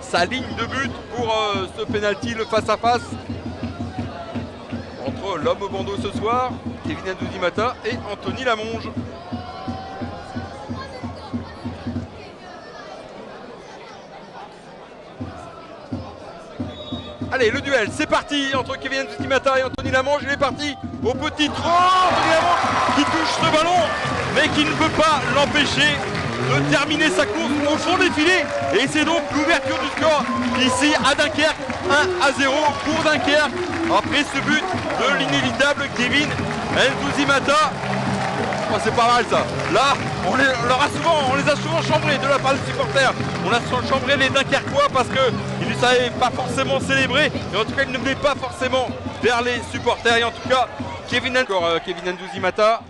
sa ligne de but pour ce penalty, le face-à-face entre l'homme au bandeau ce soir, Kevin Ndouzi-Mata et Anthony Lamonge. Allez, le duel, c'est parti entre Kevin Ndouzi-Mata et Anthony Lamonge. Il est parti au petit trou. Anthony Lamonge qui touche ce ballon, mais qui ne peut pas l'empêcher de terminer sa course au fond des filets. Et c'est donc l'ouverture du score ici à Dunkerque. 1-0 pour Dunkerque. Après ce but de l'inévitable Kevin Ndouzi-Mata. Oh, c'est pas mal ça. Là, on les a souvent chambrés de la part des supporters. On a chambré les Dunkerquois parce qu'ils ne savaient pas forcément célébrer. Et en tout cas, ils ne venaient pas forcément vers les supporters. Et en tout cas, Kevin Ndouzi-Mata.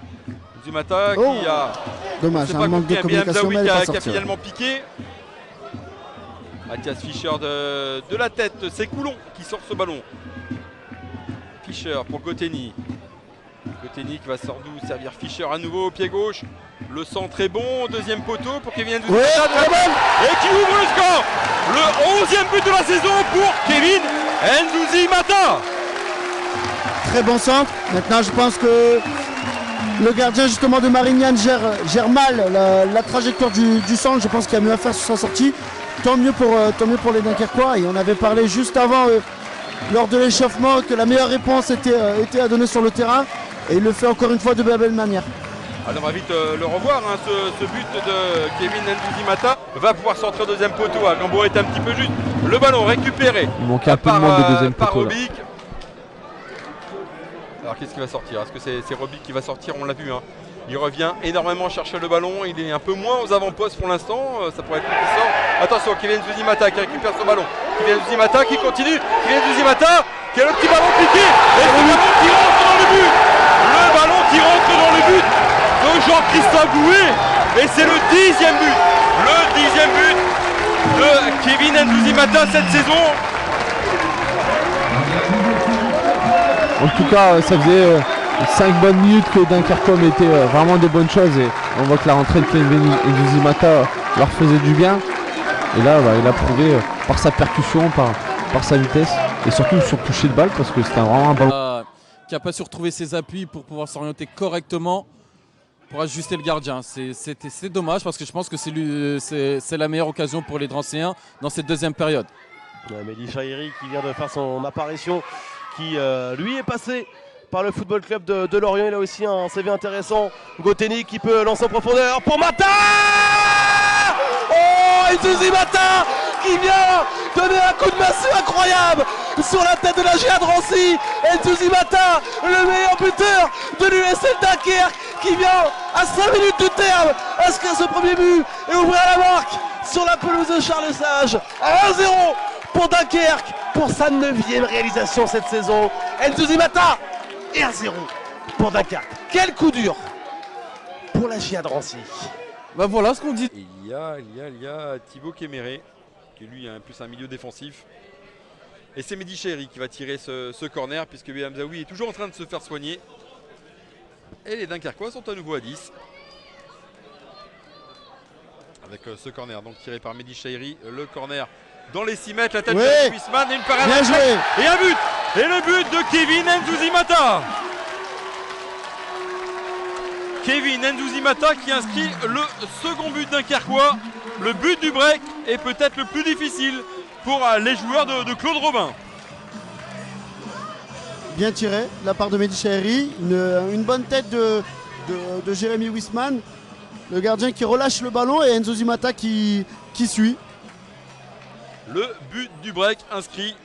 Ndouzi-Mata qui a... Dommage, un manque de communication, qui a finalement piqué. Mathias Fischer de la tête, c'est Coulon qui sort ce ballon. Fischer pour Goteni. Goteni qui va servir Fischer à nouveau au pied gauche. Le centre est bon, deuxième poteau pour Kevin Ndouzi-Mata. Et qui ouvre le score. Le 11e but de la saison pour Kevin Ndouzi-Mata. Très bon centre. Maintenant, je pense que le gardien justement de Marignane gère mal la trajectoire du centre. Je pense qu'il y a mieux à faire sur sa sortie. Tant mieux pour les Dunkerquois. Et on avait parlé juste avant, lors de l'échauffement, que la meilleure réponse était à donner sur le terrain. Et il le fait encore une fois de belle manière. Alors on va vite le revoir, hein, ce but de Kevin Ndouzi-Mata va pouvoir sortir au deuxième poteau. Gamboa est un petit peu juste. Le ballon récupéré. Il manquait un peu de monde de deuxième poteau. Robic. Alors qu'est-ce qui va sortir? Est-ce que c'est Robic qui va sortir? On l'a vu. Hein. Il revient énormément chercher le ballon. Il est un peu moins aux avant-postes pour l'instant. Ça pourrait être lui qui sort. Attention, Kevin Ndouzi-Mata qui récupère ce ballon. Kevin Ndouzi-Mata qui continue. Kevin Ndouzi-Mata qui a le petit ballon piqué. Et le ballon qui rentre dans le but. Le ballon qui rentre dans le but de Jean-Christophe Gouet. Et c'est le 10e but. Le 10e but de Kevin Ndouzi-Mata cette saison. En tout cas, ça faisait 5 bonnes minutes que Dunkerque mettait vraiment des bonnes choses. Et on voit que la rentrée de Kevin Ndouzi-Mata leur faisait du bien. Et là, il a prouvé par sa percussion, par sa vitesse. Et surtout sur le toucher de balle parce que c'était vraiment un ballon. Qui n'a pas su retrouver ses appuis pour pouvoir s'orienter correctement pour ajuster le gardien. C'est dommage parce que je pense que c'est la meilleure occasion pour les Drancéens dans cette deuxième période. Mehdi Chahiri qui vient de faire son apparition, qui lui est passé par le football club de Lorient. Il a aussi un CV intéressant. Goteni qui peut lancer en profondeur pour Mata. Oh, Ndouzi-Mata qui vient donner un coup de massue incroyable sur la tête de la GA Drancy. Ndouzi-Mata, le meilleur buteur de l'USL Dunkerque, qui vient à 5 minutes du terme inscrire ce premier but et ouvrir la marque sur la pelouse de Charles Sage. 1-0 pour Dunkerque pour sa 9e réalisation cette saison. Ndouzi-Mata et 1-0 pour Dunkerque. Quel coup dur pour la GA Drancy. Voilà ce qu'on dit. Il y a Thibaut Kéméré, qui lui a plus un milieu défensif. Et c'est Mehdi Chahiri qui va tirer ce corner, puisque Hamzaoui est toujours en train de se faire soigner. Et les Dunkerquois sont à nouveau à 10. Avec ce corner donc tiré par Mehdi Chahiri. Le corner dans les 6 mètres, la tête de Huisman et une parade. Bien joué. Et un but. Et le but de Kevin Ndouzi-Mata. Kevin Ndouzi-Mata qui inscrit le second but dunkerquois. Le but du break est peut-être le plus difficile pour les joueurs de Claude Robin. Bien tiré de la part de Mehdi Chahiri. Une bonne tête de Jérémy Huisman. Le gardien qui relâche le ballon et Ndouzi-Mata qui suit. Le but du break inscrit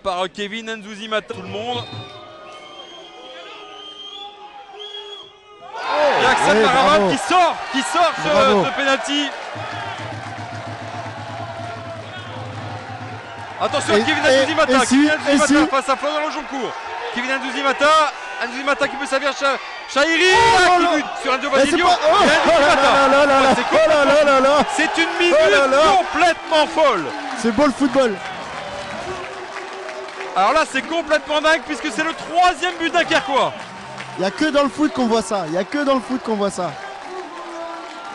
par Kevin Ndouzi-Mata. Tout le monde. Et Axel Maraval qui sort ce penalty. Attention à Kevin Ndouzi-Mata face à Florian Longeoncourt. Kevin Ndouzi-Mata qui peut servir Chahiri qui bute sur Enzo Basilio. C'est une minute complètement folle. C'est beau le football. Alors là c'est complètement dingue puisque c'est le 3e but dunkerquois. Il n'y a que dans le foot qu'on voit ça.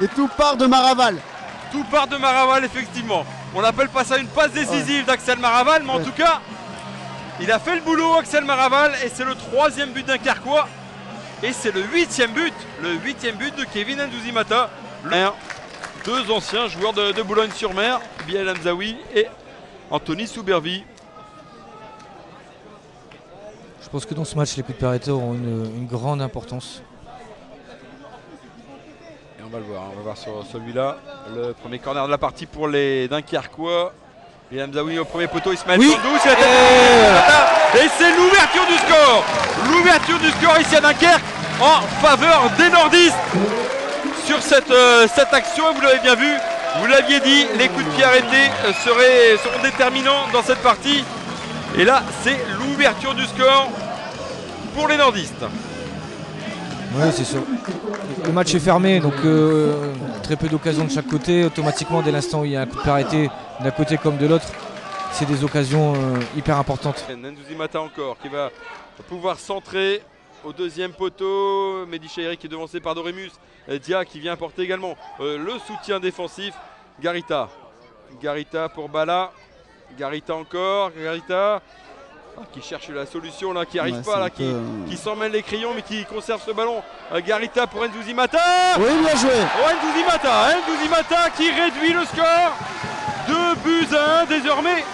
Et tout part de Maraval. Tout part de Maraval effectivement. On n'appelle pas ça une passe décisive d'Axel Maraval, mais en tout cas, il a fait le boulot, Axel Maraval, et c'est le 3e but d'Unkerquois. Et c'est le 8e but de Kevin Ndouzimata. Deux anciens joueurs de Boulogne-sur-Mer, Biel Hamzaoui et Anthony Soubervi. Je pense que dans ce match, les coups de pied auront une grande importance. Et on va le voir, on va voir sur celui-là. Le premier corner de la partie pour les Dunkerquois. Biel Hamzaoui au premier poteau, Ismaël Sandou, c'est la tête. Et c'est l'ouverture du score. L'ouverture du score ici à Dunkerque en faveur des nordistes. Sur cette action, vous l'avez bien vu, vous l'aviez dit, les coups de pied arrêtés seront déterminants dans cette partie. Et là, c'est l'ouverture du score pour les nordistes. Oui, c'est sûr. Le match est fermé, donc très peu d'occasions de chaque côté. Automatiquement, dès l'instant où il y a un coup de pied arrêté, d'un côté comme de l'autre, c'est des occasions hyper importantes. Ndouzimata encore qui va pouvoir centrer au deuxième poteau. Mehdi Chahiri qui est devancé par Doremus. Dia qui vient apporter également le soutien défensif. Garita pour Bala. Garita encore. Garita qui cherche la solution là, qui n'arrive pas là, qui s'emmène les crayons mais qui conserve ce ballon. Garita pour Ndouzimata. Oui, bien joué. Ndouzimata qui réduit le score. 2-1 désormais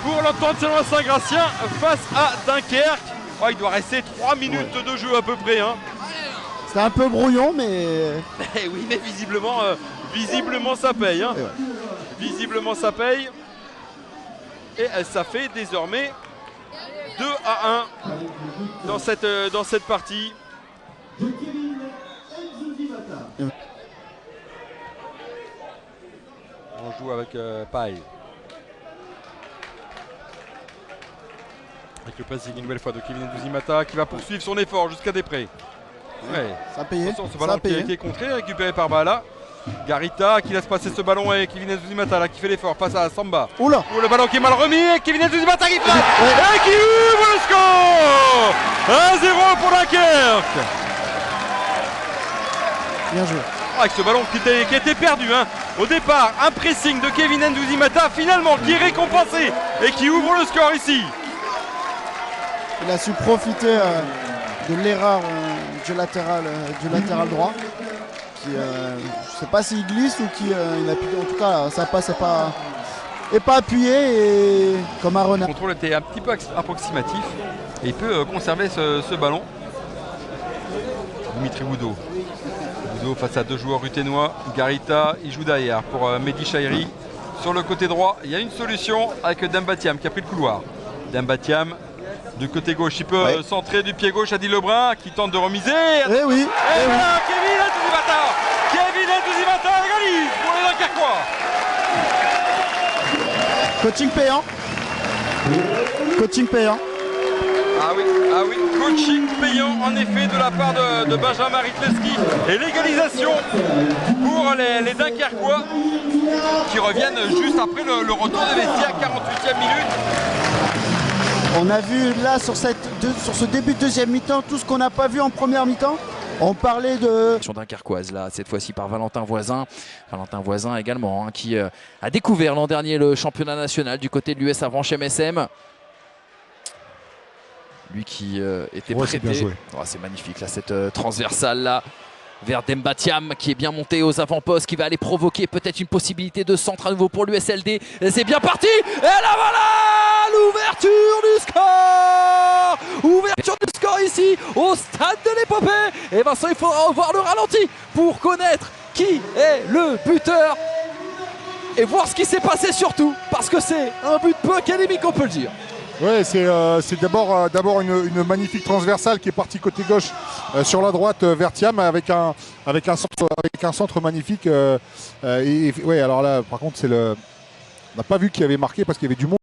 pour l'Entente Saint-Gratien face à Dunkerque. Oh, il doit rester 3 minutes de jeu à peu près. Hein. C'était un peu brouillon, mais... oui, mais visiblement ça paye. Hein. Visiblement ça paye. Et ça fait désormais 2-1 dans cette partie. On joue avec Paille. Avec le passing une nouvelle fois de Kevin Ndouzimata qui va poursuivre son effort jusqu'à Després. Ouais. Ça a payé. Ce ballon qui a été contré, récupéré par Bala. Garita qui laisse passer ce ballon et Kevin Ndouzimata là qui fait l'effort face à Samba. Oula. Le ballon qui est mal remis et Kevin Ndouzimata qui frappe et qui ouvre le score. 1-0 pour Dunkerque. Bien joué. Avec ce ballon qui était perdu. Hein. Au départ, un pressing de Kevin Ndouzimata finalement qui est récompensé et qui ouvre le score ici. Il a su profiter de l'erreur du latéral droit. Qui, je ne sais pas s'il glisse ou qu'il appuie. En tout cas, sa passe n'est pas appuyée et comme un renard. Le contrôle était un petit peu approximatif et il peut conserver ce ballon. Dimitri Woudou face à deux joueurs ruténois. Garita, il joue derrière pour Mehdi Chahiri. Sur le côté droit, il y a une solution avec Dembatiam qui a pris le couloir. Dembatiam du côté gauche, il peut centrer du pied gauche Adil Lebrun qui tente de remiser. Eh oui. Et voilà, Kevin Ndouzimata égalise pour les Dunkerquois. Coaching payant. Ah oui, coaching payant en effet de la part de Benjamin Rytlewski et l'égalisation pour les Dunkerquois qui reviennent juste après le retour des vestiaires, 48e minute. On a vu là sur ce début de deuxième mi-temps tout ce qu'on n'a pas vu en première mi-temps. On parlait de... Dunkerquoise là, cette fois-ci par Valentin Voisin. Valentin Voisin également, hein, qui a découvert l'an dernier le championnat national du côté de l'US Avranches MSM. Lui qui était prêté. C'est magnifique là, cette transversale là vers Dembatiam qui est bien monté aux avant-postes, qui va aller provoquer peut-être une possibilité de centre à nouveau pour l'USLD. C'est bien parti. Et là voilà l'ouverture du score. Ouverture du score ici au stade de l'Épopée. Et Vincent, il faudra revoir le ralenti pour connaître qui est le buteur et voir ce qui s'est passé surtout, parce que c'est un but peu académique, on peut le dire. Ouais, c'est d'abord une magnifique transversale qui est partie côté gauche sur la droite vers Thiam avec un centre magnifique. Ouais, alors là, par contre, on n'a pas vu qu'il y avait marqué parce qu'il y avait du monde.